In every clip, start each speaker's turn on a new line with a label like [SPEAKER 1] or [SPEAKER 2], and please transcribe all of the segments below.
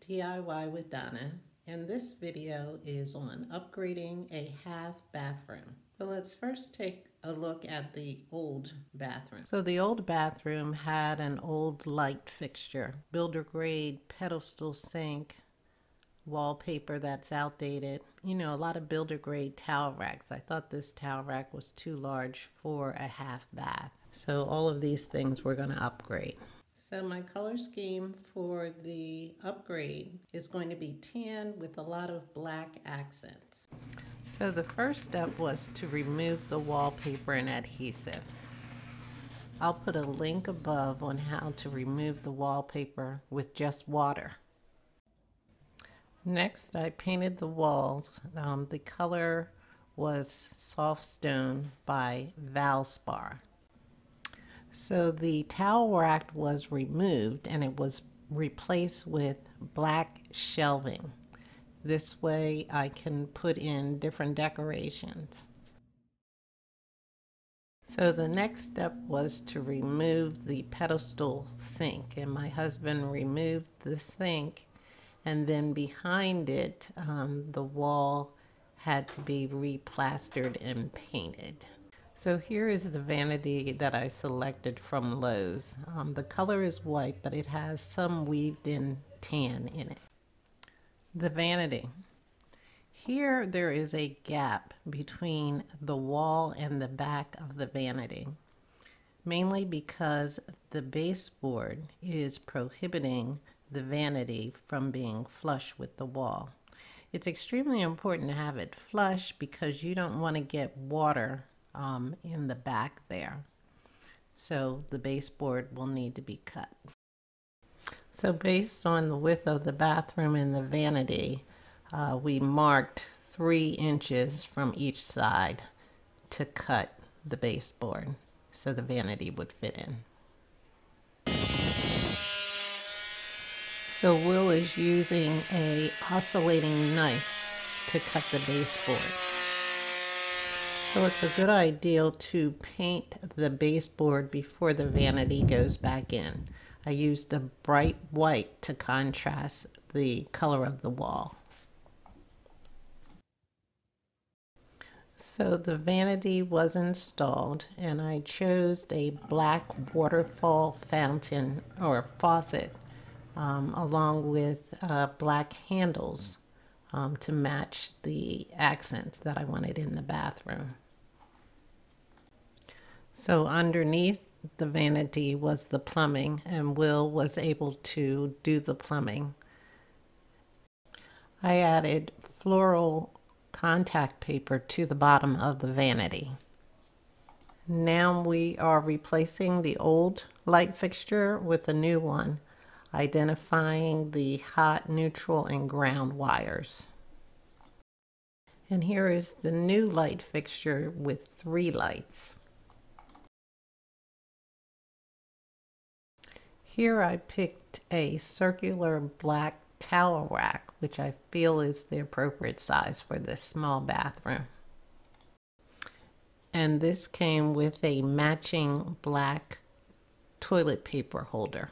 [SPEAKER 1] DIY with Donna, and this video is on upgrading a half bathroom. So let's first take a look at the old bathroom. So the old bathroom had an old light fixture, builder grade pedestal sink, wallpaper that's outdated, you know, a lot of builder grade towel racks. I thought this towel rack was too large for a half bath. So all of these things we're going to upgrade. So my color scheme for the upgrade is going to be tan with a lot of black accents. So the first step was to remove the wallpaper and adhesive. I'll put a link above on how to remove the wallpaper with just water. Next, I painted the walls. The color was Soft Stone by Valspar. So the towel rack was removed and it was replaced with black shelving. This way I can put in different decorations. So the next step was to remove the pedestal sink, and my husband removed the sink, and then behind it the wall had to be replastered and painted. So here is the vanity that I selected from Lowe's. The color is white, but it has some weaved in tan in it. The vanity. Here there is a gap between the wall and the back of the vanity, mainly because the baseboard is prohibiting the vanity from being flush with the wall. It's extremely important to have it flush because you don't want to get water in the back there. So the baseboard will need to be cut. So based on the width of the bathroom and the vanity, we marked 3 inches from each side to cut the baseboard so the vanity would fit in. So Will is using a oscillating knife to cut the baseboard. So it's a good idea to paint the baseboard before the vanity goes back in. I used a bright white to contrast the color of the wall. So the vanity was installed, and I chose a black waterfall fountain or faucet along with black handles to match the accents that I wanted in the bathroom. So underneath the vanity was the plumbing, and Will was able to do the plumbing. I added floral contact paper to the bottom of the vanity. Now we are replacing the old light fixture with a new one, identifying the hot, neutral, and ground wires. And here is the new light fixture with 3 lights. Here I picked a circular black towel rack, which I feel is the appropriate size for this small bathroom. And this came with a matching black toilet paper holder.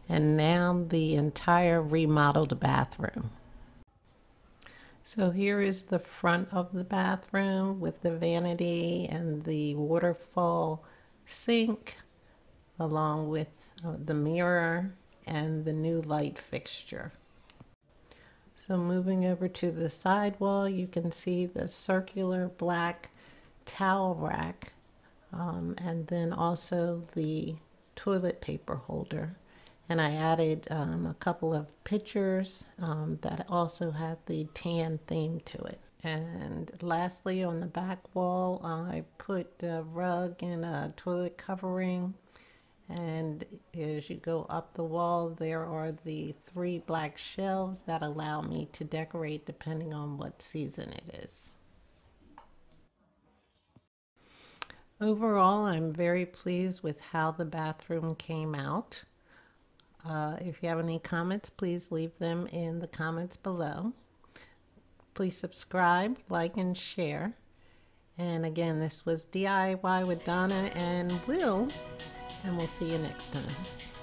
[SPEAKER 1] And now the entire remodeled bathroom. So here is the front of the bathroom with the vanity and the waterfall sink, along with the mirror and the new light fixture. So moving over to the side wall, you can see the circular black towel rack, and then also the toilet paper holder. And I added a couple of pictures that also had the tan theme to it. And lastly, on the back wall, I put a rug and a toilet covering. And as you go up the wall, there are the 3 black shelves that allow me to decorate depending on what season it is. Overall, I'm very pleased with how the bathroom came out. If you have any comments, please leave them in the comments below. Please subscribe, like, and share. And again, this was DIY with Donna and Will, and we'll see you next time.